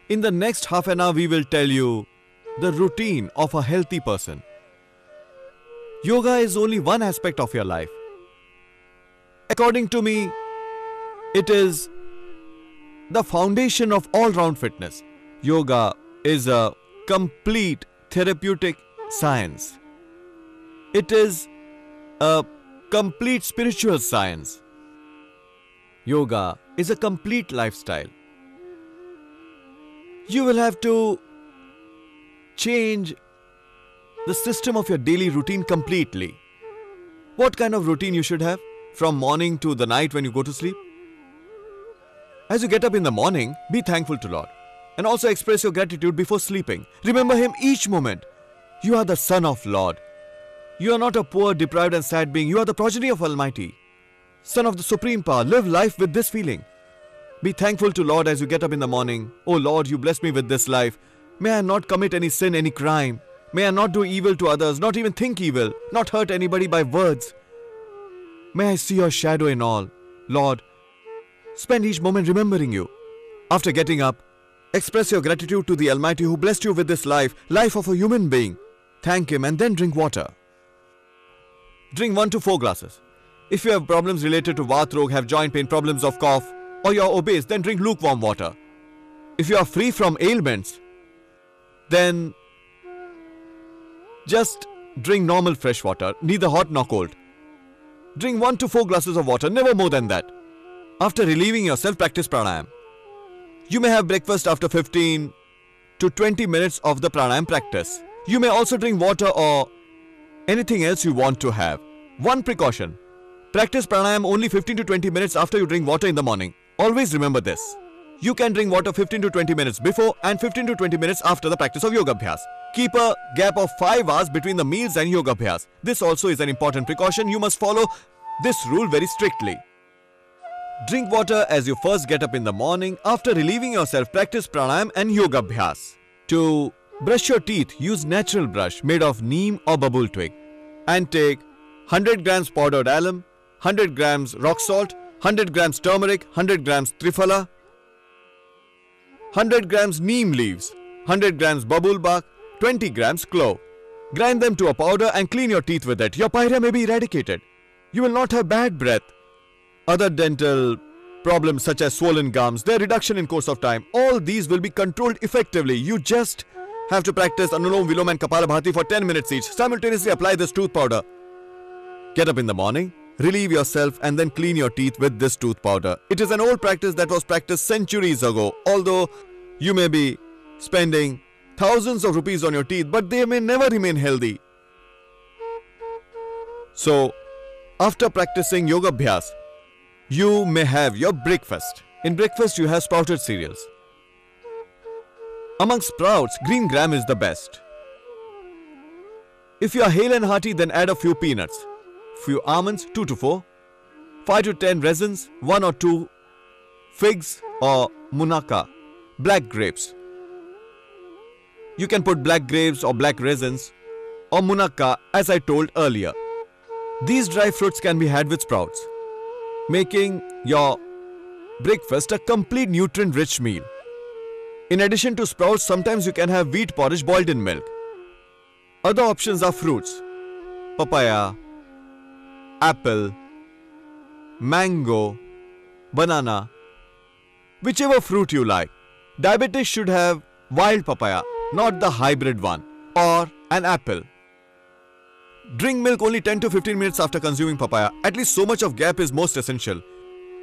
In the next half an hour, we will tell you the routine of a healthy person. Yoga is only one aspect of your life. According to me, it is the foundation of all-round fitness. Yoga is a complete therapeutic science. It is a complete spiritual science. Yoga is a complete lifestyle. You will have to change the system of your daily routine completely. What kind of routine you should have from morning to the night when you go to sleep? As you get up in the morning, be thankful to Lord and also express your gratitude before sleeping. Remember Him each moment. You are the son of Lord. You are not a poor, deprived and sad being. You are the progeny of Almighty, son of the Supreme Power. Live life with this feeling. Be thankful to Lord as you get up in the morning. Oh Lord, you bless me with this life. May I not commit any sin, any crime. May I not do evil to others, not even think evil, not hurt anybody by words. May I see your shadow in all. Lord, spend each moment remembering you. After getting up, express your gratitude to the Almighty who blessed you with this life of a human being. Thank Him and then drink water. Drink 1 to 4 glasses. If you have problems related to Vata Rog, have joint pain, problems of cough, or you are obese, then drink lukewarm water. If you are free from ailments, then just drink normal fresh water, neither hot nor cold. Drink 1 to 4 glasses of water, never more than that. After relieving yourself, practice pranayam. You may have breakfast after 15 to 20 minutes of the pranayam practice. You may also drink water or anything else you want to have. One precaution: practice pranayam only 15 to 20 minutes after you drink water in the morning. Always remember this. You can drink water 15 to 20 minutes before and 15 to 20 minutes after the practice of Yoga Abhyas. Keep a gap of 5 hours between the meals and Yoga Abhyas. This also is an important precaution. You must follow this rule very strictly. Drink water as you first get up in the morning. After relieving yourself, practice pranayam and Yoga Abhyas. To brush your teeth, use natural brush made of neem or babul twig. And take 100 grams powdered alum, 100 grams rock salt, 100 grams turmeric, 100 grams triphala, 100 grams neem leaves, 100 grams babul bark, 20 grams clove. Grind them to a powder and clean your teeth with it. Your pyrrhia may be eradicated. You will not have bad breath. Other dental problems such as swollen gums, their reduction in course of time, all these will be controlled effectively. You just have to practice Anulom Vilom and Kapalabhati for 10 minutes each. Simultaneously apply this tooth powder. Get up in the morning, relieve yourself and then clean your teeth with this tooth powder. It is an old practice that was practiced centuries ago. Although you may be spending thousands of rupees on your teeth, but they may never remain healthy. So, after practicing Yoga Abhyas, you may have your breakfast. In breakfast, you have sprouted cereals. Among sprouts, green gram is the best. If you are hale and hearty, then add a few peanuts, few almonds, 2 to 4, 5 to 10 raisins, 1 or 2 figs or munaka, black grapes. You can put black grapes or black raisins or munaka as I told earlier. These dry fruits can be had with sprouts, making your breakfast a complete nutrient-rich meal. In addition to sprouts, sometimes you can have wheat porridge boiled in milk. Other options are fruits: papaya, apple, mango, banana, whichever fruit you like. Diabetics should have wild papaya, not the hybrid one, or an apple. Drink milk only 10 to 15 minutes after consuming papaya. At least so much of gap is most essential.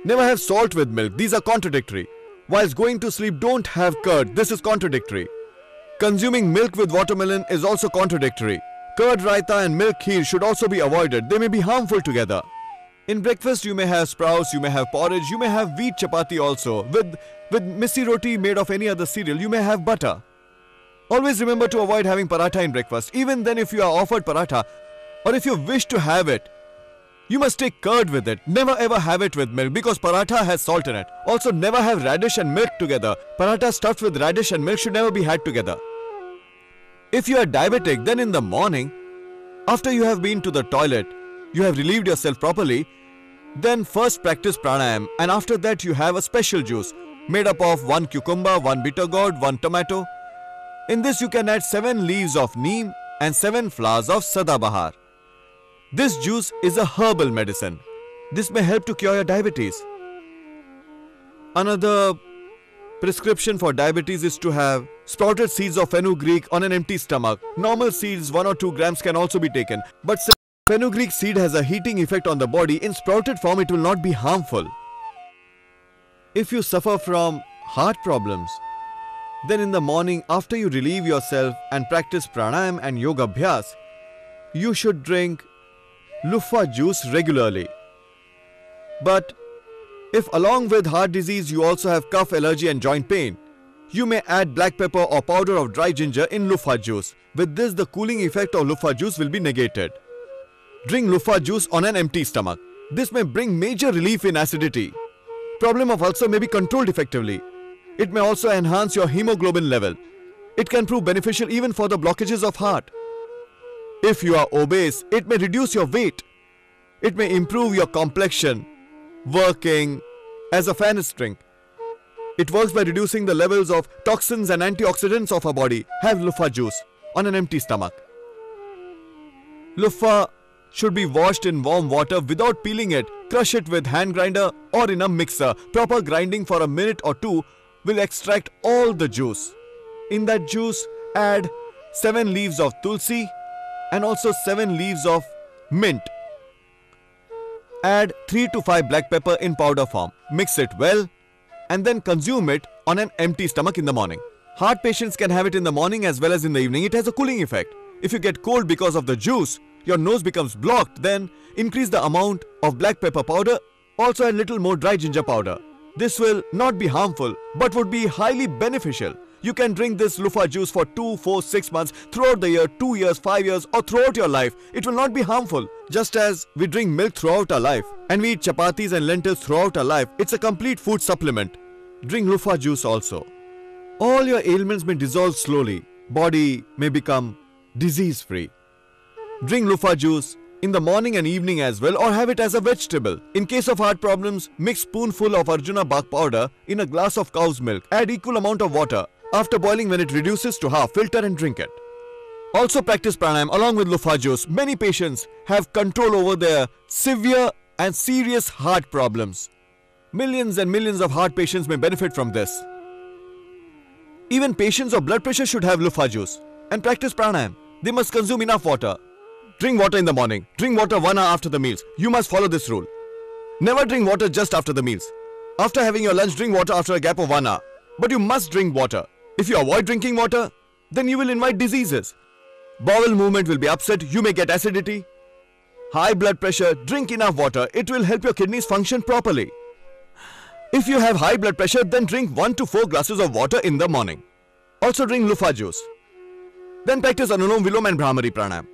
Never have salt with milk. These are contradictory. Whilst going to sleep, don't have curd. This is contradictory. Consuming milk with watermelon is also contradictory. Curd, raita and milk kheer should also be avoided. They may be harmful together. In breakfast, you may have sprouts, you may have porridge, you may have wheat chapati also. With missi roti made of any other cereal, you may have butter. Always remember to avoid having paratha in breakfast. Even then, if you are offered paratha, or if you wish to have it, you must take curd with it. Never ever have it with milk because paratha has salt in it. Also, never have radish and milk together. Paratha stuffed with radish and milk should never be had together. If you are diabetic, then in the morning, after you have been to the toilet, you have relieved yourself properly, then first practice pranayam and after that you have a special juice. made up of 1 cucumber, 1 bitter gourd, 1 tomato. In this you can add 7 leaves of neem and 7 flowers of sadabahar. This juice is a herbal medicine. This may help to cure your diabetes. Another prescription for diabetes is to have sprouted seeds of fenugreek on an empty stomach. Normal seeds 1 or 2 grams can also be taken, but fenugreek seed has a heating effect on the body. In sprouted form it will not be harmful. If you suffer from heart problems, then in the morning after you relieve yourself and practice pranayam and yoga abhyas, you should drink Luffa juice regularly. But if along with heart disease you also have cough, allergy and joint pain, you may add black pepper or powder of dry ginger in Luffa juice. With this, the cooling effect of Luffa juice will be negated. Drink Luffa juice on an empty stomach. This may bring major relief in acidity. Problem of ulcer may be controlled effectively. It may also enhance your hemoglobin level. It can prove beneficial even for the blockages of heart. If you are obese, it may reduce your weight. It may improve your complexion, working as a fairness drink. It works by reducing the levels of toxins and antioxidants of our body. Have Luffa juice on an empty stomach. Luffa should be washed in warm water without peeling it. Crush it with hand grinder or in a mixer. Proper grinding for a minute or 2 will extract all the juice. In that juice, add 7 leaves of tulsi and also 7 leaves of mint. Add 3 to 5 black pepper in powder form. Mix it well and then consume it on an empty stomach in the morning. Heart patients can have it in the morning as well as in the evening. It has a cooling effect. If you get cold because of the juice, your nose becomes blocked, then increase the amount of black pepper powder. Also add little more dry ginger powder. This will not be harmful but would be highly beneficial. You can drink this Luffa juice for 2, 4, 6 months, throughout the year, 2 years, 5 years or throughout your life. It will not be harmful. Just as we drink milk throughout our life and we eat chapatis and lentils throughout our life, it's a complete food supplement. Drink Luffa juice also. All your ailments may dissolve slowly. Body may become disease free. Drink Luffa juice in the morning and evening as well, or have it as a vegetable. In case of heart problems, mix spoonful of Arjuna bark powder in a glass of cow's milk. Add equal amount of water. After boiling, when it reduces to half, filter and drink it. Also practice pranayam along with Luffa juice. Many patients have control over their severe and serious heart problems. Millions and millions of heart patients may benefit from this. Even patients of blood pressure should have Luffa juice and practice pranayam. They must consume enough water. Drink water in the morning. Drink water 1 hour after the meals. You must follow this rule. Never drink water just after the meals. After having your lunch, drink water after a gap of 1 hour. But you must drink water. If you avoid drinking water, then you will invite diseases. Bowel movement will be upset. You may get acidity. High blood pressure. Drink enough water. It will help your kidneys function properly. If you have high blood pressure, then drink 1 to 4 glasses of water in the morning. Also drink Luffa juice. Then practice Anulom Vilom and Brahmari Pranayam.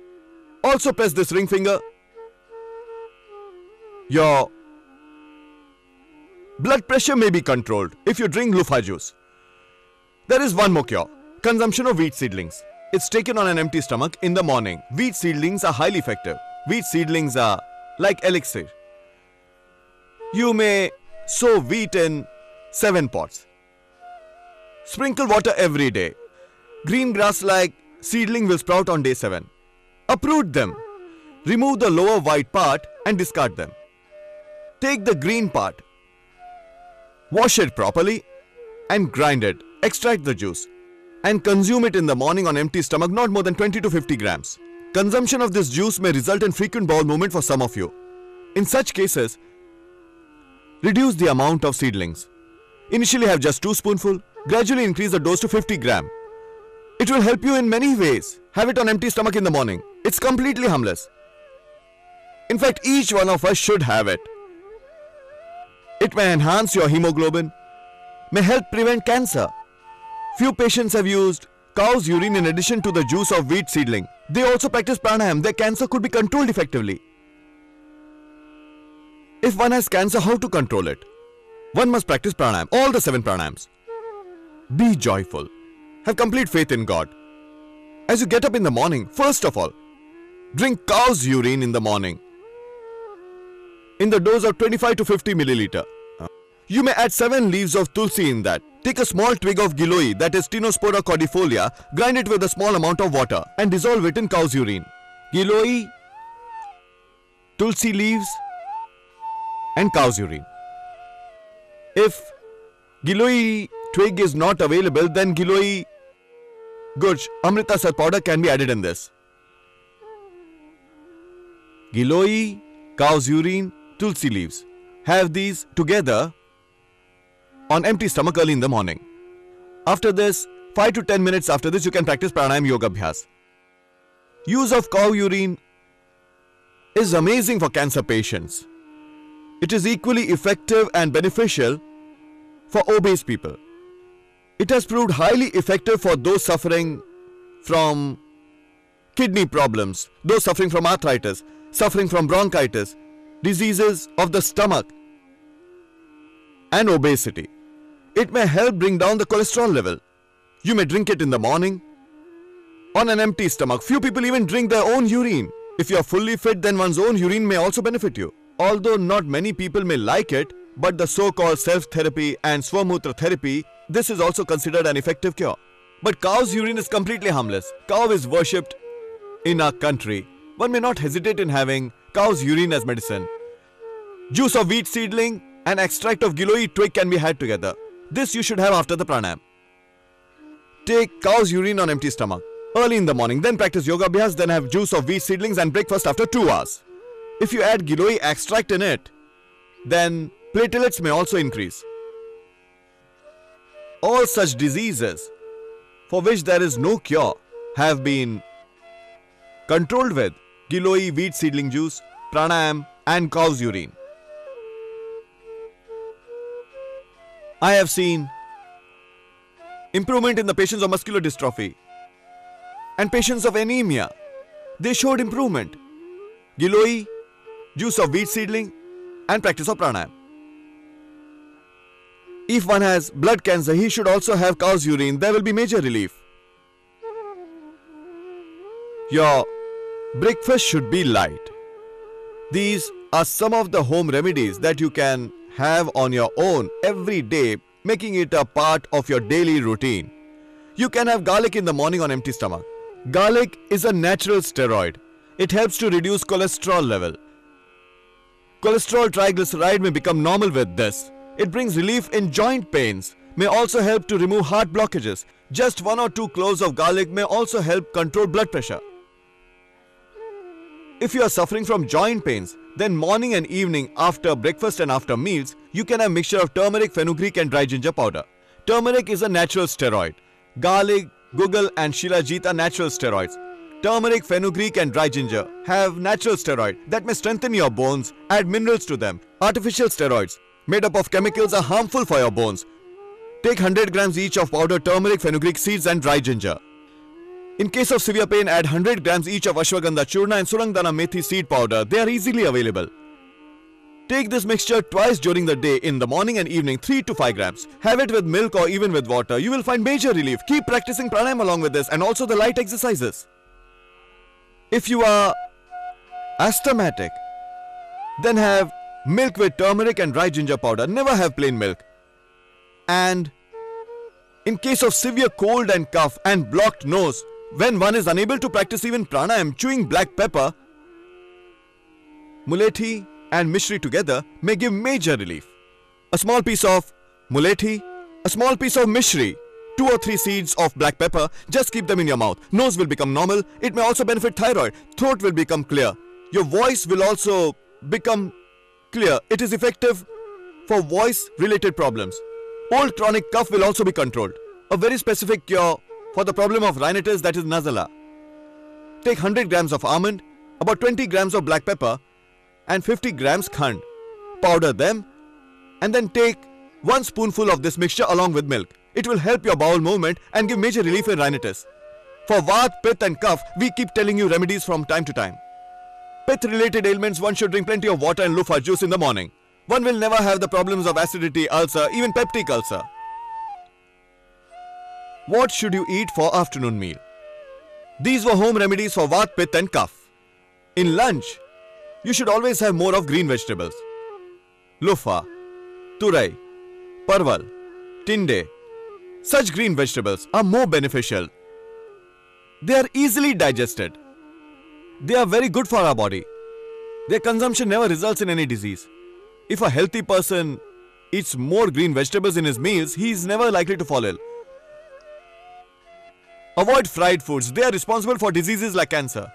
Also press this ring finger. Your blood pressure may be controlled if you drink Luffa juice. There is one more cure. Consumption of wheat seedlings. It's taken on an empty stomach in the morning. Wheat seedlings are highly effective. Wheat seedlings are like elixir. You may sow wheat in 7 pots. Sprinkle water every day. Green grass like seedling will sprout on day 7. Uproot them. Remove the lower white part and discard them. Take the green part. Wash it properly and grind it. Extract the juice and consume it in the morning on empty stomach, not more than 20 to 50 grams. Consumption of this juice may result in frequent bowel movement for some of you. In such cases, reduce the amount of seedlings. Initially have just 2 spoonfuls. Gradually increase the dose to 50 gram. It will help you in many ways. Have it on empty stomach in the morning. It's completely harmless. In fact, each one of us should have it. It may enhance your hemoglobin, may help prevent cancer. Few patients have used cow's urine in addition to the juice of wheat seedling. They also practice pranayam. Their cancer could be controlled effectively. If one has cancer, how to control it? One must practice pranayam, all the 7 pranayams. Be joyful. Have complete faith in God. As you get up in the morning, first of all, drink cow's urine in the morning in the dose of 25 to 50 milliliter. You may add 7 leaves of tulsi in that. Take a small twig of Giloy, that is Tinospora cordifolia, grind it with a small amount of water and dissolve it in cow's urine. Giloy, tulsi leaves and cow's urine. If Giloy twig is not available, then Giloy Gurj, Amritasar powder can be added in this. Giloy, cow's urine, tulsi leaves. Have these together on empty stomach early in the morning. After this, 5 to 10 minutes after this, you can practice pranayam yoga abhyas. Use of cow urine is amazing for cancer patients. It is equally effective and beneficial for obese people. It has proved highly effective for those suffering from kidney problems, those suffering from arthritis, suffering from bronchitis, diseases of the stomach, and obesity. It may help bring down the cholesterol level. You may drink it in the morning on an empty stomach. Few people even drink their own urine. If you are fully fit, then one's own urine may also benefit you. Although not many people may like it, but the so-called self-therapy and Swamutra therapy, this is also considered an effective cure. But cow's urine is completely harmless. Cow is worshipped in our country. One may not hesitate in having cow's urine as medicine. Juice of wheat seedling and extract of Giloy twig can be had together. This you should have after the pranayam. Take cow's urine on empty stomach early in the morning, then practice yoga abhyas, then have juice of wheat seedlings and breakfast after 2 hours. If you add Giloy extract in it, then platelets may also increase. All such diseases for which there is no cure have been controlled with Giloy wheat seedling juice, pranayam and cow's urine. I have seen improvement in the patients of muscular dystrophy and patients of anemia. They showed improvement. Giloy, juice of wheat seedling and practice of pranayam. If one has blood cancer, he should also have cow's urine. There will be major relief. Your breakfast should be light. These are some of the home remedies that you can have on your own every day, making it a part of your daily routine. You can have garlic in the morning on empty stomach. Garlic is a natural steroid. It helps to reduce cholesterol level. Cholesterol triglyceride may become normal with this. It brings relief in joint pains, may also help to remove heart blockages. Just 1 or 2 cloves of garlic may also help control blood pressure. If you are suffering from joint pains, then morning and evening after breakfast and after meals, you can have mixture of turmeric, fenugreek and dry ginger powder. Turmeric is a natural steroid. Garlic, guggul and shilajit are natural steroids. Turmeric, fenugreek and dry ginger have natural steroid that may strengthen your bones, add minerals to them. Artificial steroids made up of chemicals are harmful for your bones. Take 100 grams each of powdered turmeric, fenugreek seeds and dry ginger. In case of severe pain, add 100 grams each of ashwagandha churna and surangdana methi seed powder. They are easily available. Take this mixture twice during the day, in the morning and evening, 3 to 5 grams. Have it with milk or even with water. You will find major relief. Keep practicing pranayam along with this and also the light exercises. If you are asthmatic, then have milk with turmeric and dry ginger powder. Never have plain milk. And in case of severe cold and cough and blocked nose, when one is unable to practice even pranayam, chewing black pepper, mulethi and mishri together may give major relief. A small piece of mulethi, a small piece of mishri, 2 or 3 seeds of black pepper, just keep them in your mouth. Nose will become normal. It may also benefit thyroid. Throat will become clear. Your voice will also become clear. It is effective for voice related problems. Old chronic cough will also be controlled. A very specific cure for the problem of rhinitis, that is nazala. Take 100 grams of almond, about 20 grams of black pepper and 50 grams khand. Powder them and then take 1 spoonful of this mixture along with milk. It will help your bowel movement and give major relief in rhinitis. For Vat, Pitta and Cough, we keep telling you remedies from time to time. Pitta related ailments, one should drink plenty of water and loofah juice in the morning. One will never have the problems of acidity, ulcer, even peptic ulcer. What should you eat for afternoon meal? These were home remedies for Vat, Pitta and Cough. In lunch, you should always have more of green vegetables. Loofah, turai, parval, tinde. Such green vegetables are more beneficial. They are easily digested. They are very good for our body. Their consumption never results in any disease. If a healthy person eats more green vegetables in his meals, he is never likely to fall ill. Avoid fried foods. They are responsible for diseases like cancer.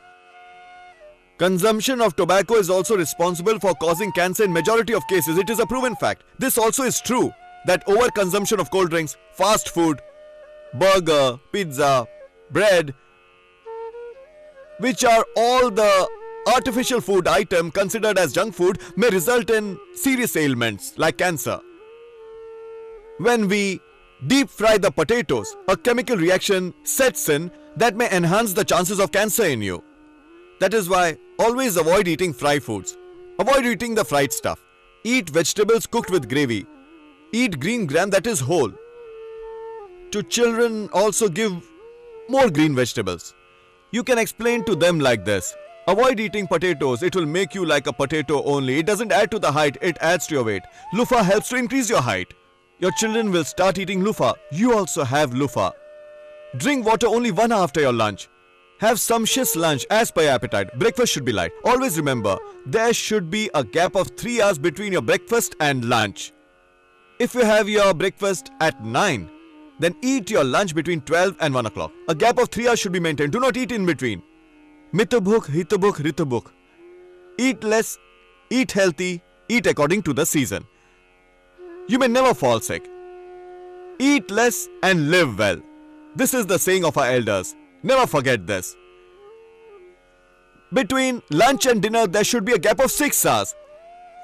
Consumption of tobacco is also responsible for causing cancer in majority of cases. It is a proven fact. This also is true that overconsumption of cold drinks, fast food, burger, pizza, bread, which are all the artificial food item considered as junk food, may result in serious ailments like cancer. When we deep fry the potatoes, a chemical reaction sets in that may enhance the chances of cancer in you. That is why always avoid eating fried foods. Avoid eating the fried stuff. Eat vegetables cooked with gravy. Eat green gram that is whole. To children also give more green vegetables. You can explain to them like this. Avoid eating potatoes. It will make you like a potato only. It doesn't add to the height, it adds to your weight. Loofah helps to increase your height. Your children will start eating loofah. You also have loofah. Drink water only 1 hour after your lunch. Have sumptuous lunch as per your appetite. Breakfast should be light. Always remember, there should be a gap of 3 hours between your breakfast and lunch. If you have your breakfast at 9, then eat your lunch between 12 and 1 o'clock. A gap of 3 hours should be maintained. Do not eat in between. Mitabhuk, hitabhuk, ritabhuk. Eat less, eat healthy, eat according to the season. You may never fall sick. Eat less and live well. This is the saying of our elders. Never forget this. Between lunch and dinner, there should be a gap of 6 hours.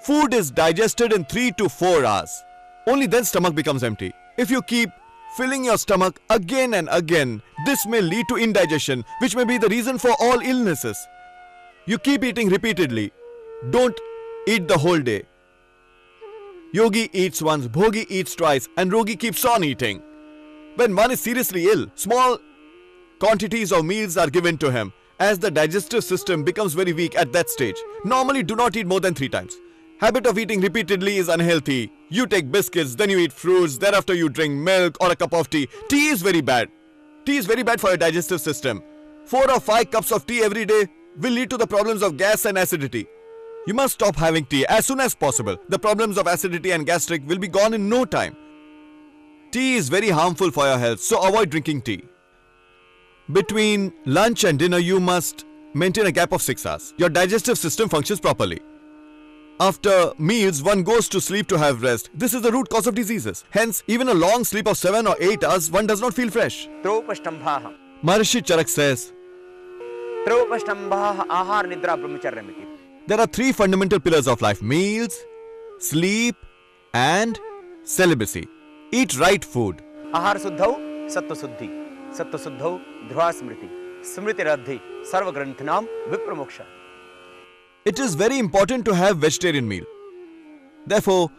Food is digested in 3 to 4 hours. Only then stomach becomes empty. If you keep filling your stomach again and again, this may lead to indigestion, which may be the reason for all illnesses. You keep eating repeatedly. Don't eat the whole day. Yogi eats once, Bhogi eats twice, and Rogi keeps on eating. When one is seriously ill, small quantities of meals are given to him, as the digestive system becomes very weak at that stage. Normally do not eat more than 3 times. Habit of eating repeatedly is unhealthy. You take biscuits, then you eat fruits, thereafter you drink milk or a cup of tea. Tea is very bad. Tea is very bad for your digestive system. 4 or 5 cups of tea every day will lead to the problems of gas and acidity. You must stop having tea as soon as possible. The problems of acidity and gastric will be gone in no time. Tea is very harmful for your health, so avoid drinking tea. Between lunch and dinner, you must maintain a gap of 6 hours. Your digestive system functions properly. After meals, one goes to sleep to have rest. This is the root cause of diseases. Hence, even a long sleep of 7 or 8 hours, one does not feel fresh. Maharishi Charak says, there are 3 fundamental pillars of life: meals, sleep, and celibacy. Eat right food. Ahar suddhau, sattva suddhi. Sattva suddhau, dhruva smriti. Smriti radhi, sarva granthanam, vipramoksha. It is very important to have vegetarian meal. Therefore,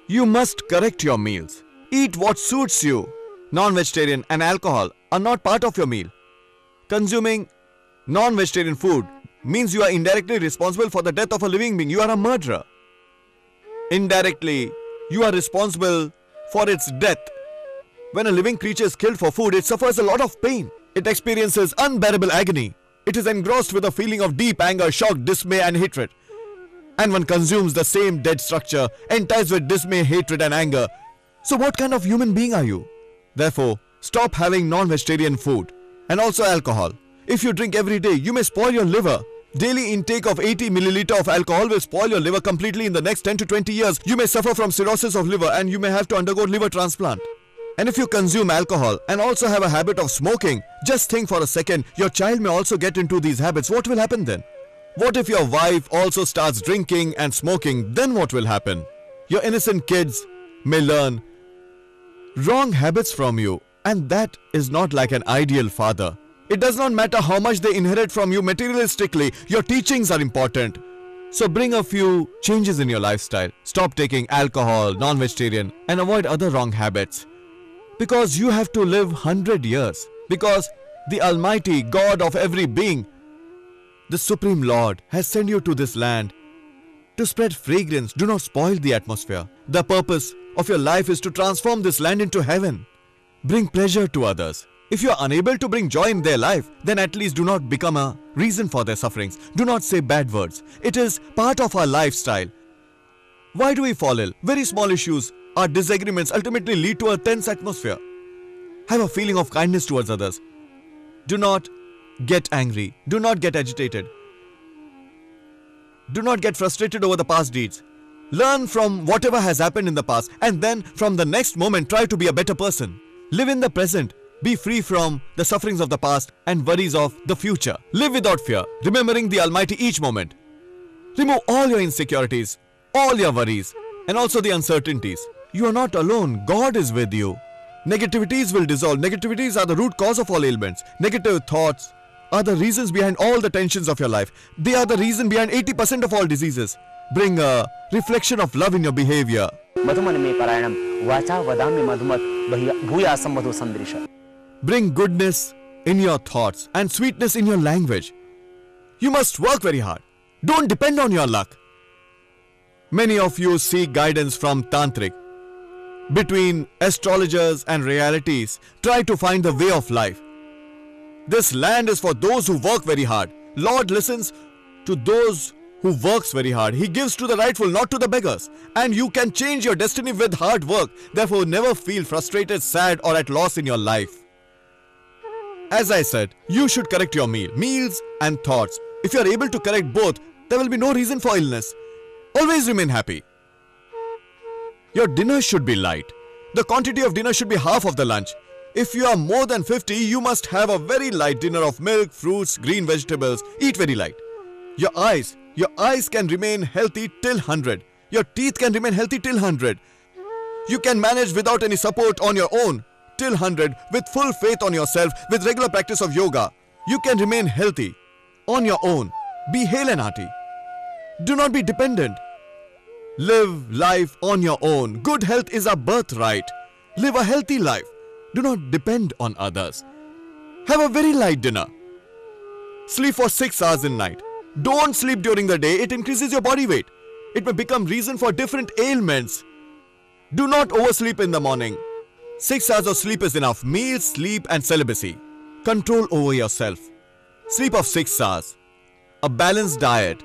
you must correct your meals. Eat what suits you. Non-vegetarian and alcohol are not part of your meal. Consuming non-vegetarian food means you are indirectly responsible for the death of a living being. You are a murderer. Indirectly, you are responsible for its death. When a living creature is killed for food, it suffers a lot of pain. It experiences unbearable agony. It is engrossed with a feeling of deep anger, shock, dismay and hatred. And one consumes the same dead structure, enticed with dismay, hatred and anger. So what kind of human being are you? Therefore, stop having non-vegetarian food and also alcohol. If you drink every day, you may spoil your liver. Daily intake of 80 milliliter of alcohol will spoil your liver completely in the next 10 to 20 years. You may suffer from cirrhosis of liver and you may have to undergo liver transplant. And if you consume alcohol and also have a habit of smoking, just think for a second, your child may also get into these habits. What will happen then? What if your wife also starts drinking and smoking? Then what will happen? Your innocent kids may learn wrong habits from you, and that is not like an ideal father. It does not matter how much they inherit from you materialistically, your teachings are important. So bring a few changes in your lifestyle. Stop taking alcohol, non-vegetarian, and avoid other wrong habits. Because you have to live 100 years. Because the Almighty God of every being, the Supreme Lord, has sent you to this land to spread fragrance. Do not spoil the atmosphere. The purpose of your life is to transform this land into heaven. Bring pleasure to others. If you are unable to bring joy in their life, then at least do not become a reason for their sufferings. Do not say bad words. It is part of our lifestyle. Why do we fall ill? Very small issues, our disagreements ultimately lead to a tense atmosphere. Have a feeling of kindness towards others. Do not get angry. Do not get agitated. Do not get frustrated over the past deeds. Learn from whatever has happened in the past, and then from the next moment try to be a better person. Live in the present. Be free from the sufferings of the past and worries of the future. Live without fear, remembering the Almighty each moment. Remove all your insecurities, all your worries, and also the uncertainties. You are not alone. God is with you. Negativities will dissolve. Negativities are the root cause of all ailments. Negative thoughts are the reasons behind all the tensions of your life. They are the reason behind 80% of all diseases. Bring a reflection of love in your behavior. मधुमन में पारायणम वाचा वदामि मधुमत भूयासम मधु संदृश. Bring goodness in your thoughts and sweetness in your language. You must work very hard. Don't depend on your luck. Many of you seek guidance from Tantric. Between astrologers and realities, try to find the way of life. This land is for those who work very hard. Lord listens to those who works very hard. He gives to the rightful, not to the beggars. And you can change your destiny with hard work. Therefore, never feel frustrated, sad, or at loss in your life. As I said, you should correct your meals and thoughts. If you are able to correct both, there will be no reason for illness. Always remain happy. Your dinner should be light. The quantity of dinner should be half of the lunch. If you are more than 50, you must have a very light dinner of milk, fruits, green vegetables. Eat very light. Your eyes can remain healthy till 100. Your teeth can remain healthy till 100. You can manage without any support on your own till 100 with full faith on yourself, with regular practice of yoga. You can remain healthy on your own. Be hale and hearty. Do not be dependent. Live life on your own. Good health is a birthright. Live a healthy life. Do not depend on others. Have a very light dinner. Sleep for 6 hours in night. Don't sleep during the day. It increases your body weight. It may become reason for different ailments. Do not oversleep in the morning. 6 hours of sleep is enough. Meals, sleep and celibacy. Control over yourself. Sleep of 6 hours. A balanced diet.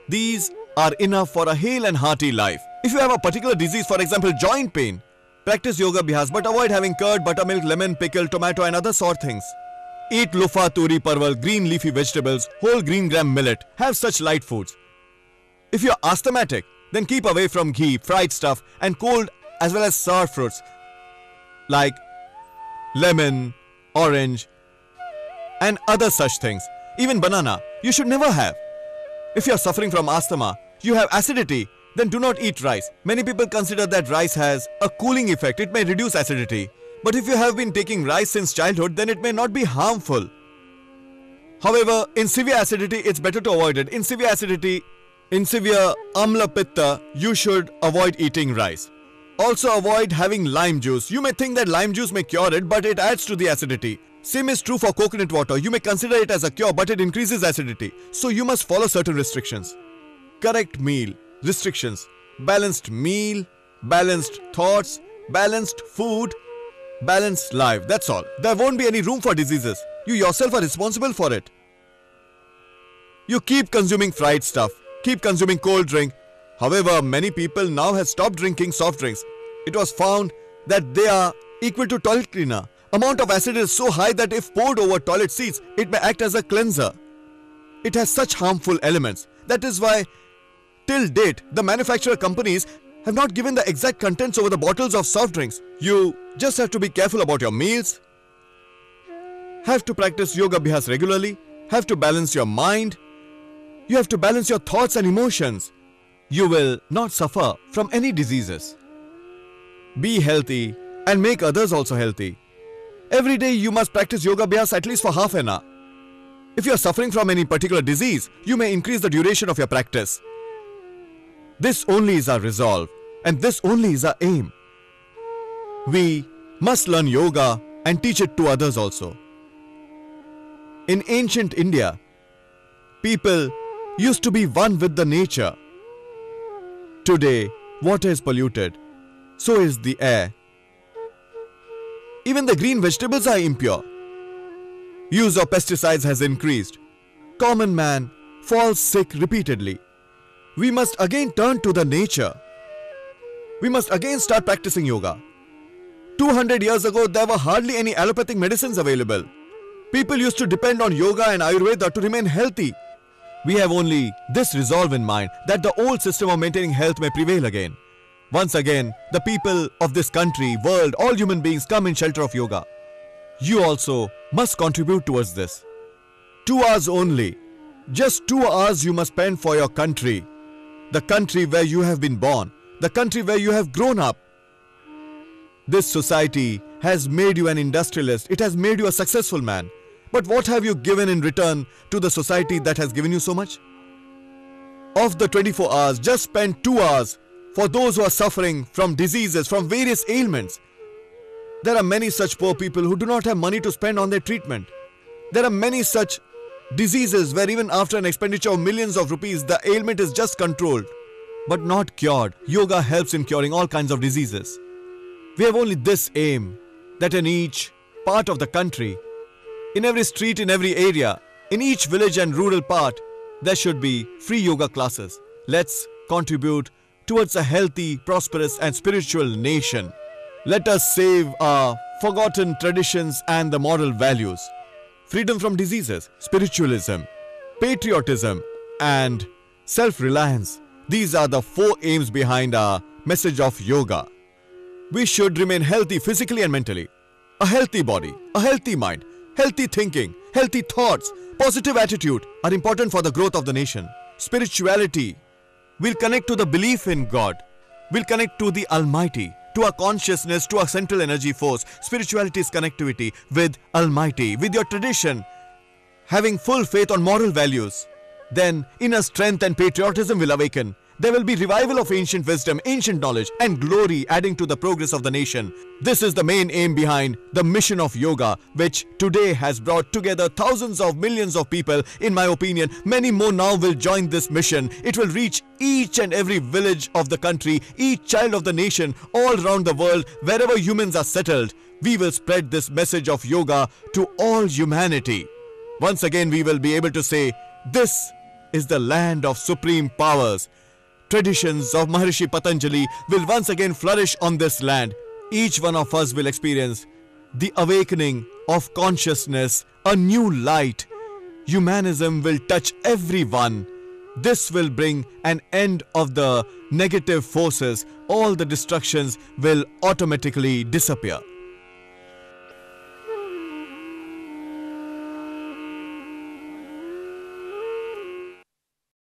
These are enough for a hale and hearty life. If you have a particular disease, for example joint pain, practice yoga abhyas, but avoid having curd, buttermilk, lemon, pickle, tomato and other sort things. Eat lufa, turi, parval, green leafy vegetables, whole green gram millet. Have such light foods. If you are asthmatic, then keep away from ghee, fried stuff and cold as well as sour fruits like lemon, orange and other such things. Even banana, you should never have. If you are suffering from asthma, you have acidity, then do not eat rice. Many people consider that rice has a cooling effect. It may reduce acidity. But if you have been taking rice since childhood, then it may not be harmful. However, in severe acidity, it's better to avoid it. In severe acidity, in severe amla pitta, you should avoid eating rice. Also avoid having lime juice. You may think that lime juice may cure it, but it adds to the acidity. Same is true for coconut water. You may consider it as a cure, but it increases acidity. So you must follow certain restrictions. Correct meal, restrictions, balanced meal, balanced thoughts, balanced food, balanced life. That's all. There won't be any room for diseases. You yourself are responsible for it. You keep consuming fried stuff. Keep consuming cold drink. However, many people now have stopped drinking soft drinks. It was found that they are equal to toilet cleaner. Amount of acid is so high that if poured over toilet seats, it may act as a cleanser. It has such harmful elements. That is why, till date, the manufacturer companies have not given the exact contents over the bottles of soft drinks. You just have to be careful about your meals. Have to practice yoga abhyas regularly. Have to balance your mind. You have to balance your thoughts and emotions. You will not suffer from any diseases. Be healthy and make others also healthy. Every day you must practice yoga abhyas at least for half an hour. If you are suffering from any particular disease, you may increase the duration of your practice. This only is our resolve, and this only is our aim. We must learn yoga and teach it to others also. In ancient India, people used to be one with the nature. Today, water is polluted. So is the air. Even the green vegetables are impure. Use of pesticides has increased. Common man falls sick repeatedly. We must again turn to the nature. We must again start practicing yoga. 200 years ago, there were hardly any allopathic medicines available. People used to depend on yoga and Ayurveda to remain healthy. We have only this resolve in mind, that the old system of maintaining health may prevail again. Once again, the people of this country, world, all human beings come in shelter of yoga. You also must contribute towards this. 2 hours only. Just 2 hours you must spend for your country. The country where you have been born. The country where you have grown up. This society has made you an industrialist. It has made you a successful man. But what have you given in return to the society that has given you so much? Of the 24 hours, just spend 2 hours for those who are suffering from diseases, from various ailments. There are many such poor people who do not have money to spend on their treatment. There are many such diseases where even after an expenditure of millions of rupees, the ailment is just controlled, but not cured. Yoga helps in curing all kinds of diseases. We have only this aim, that in each part of the country, in every street, in every area, in each village and rural part, there should be free yoga classes. Let's contribute towards a healthy, prosperous and spiritual nation. Let us save our forgotten traditions and the moral values. Freedom from diseases, spiritualism, patriotism and self-reliance. These are the 4 aims behind our message of yoga. We should remain healthy physically and mentally. A healthy body, a healthy mind, healthy thinking, healthy thoughts, positive attitude are important for the growth of the nation. Spirituality will connect to the belief in God, will connect to the Almighty, to our consciousness, to our central energy force. Spirituality is connectivity with Almighty, with your tradition, having full faith on moral values. Then inner strength and patriotism will awaken. There will be revival of ancient wisdom, ancient knowledge and glory adding to the progress of the nation. This is the main aim behind the mission of yoga, which today has brought together thousands of millions of people. In my opinion, many more now will join this mission. It will reach each and every village of the country, each child of the nation, all around the world, wherever humans are settled. We will spread this message of yoga to all humanity. Once again, we will be able to say, this is the land of supreme powers. Traditions of Maharishi Patanjali will once again flourish on this land. Each one of us will experience the awakening of consciousness, a new light. Humanism will touch everyone. This will bring an end of the negative forces. All the destructions will automatically disappear.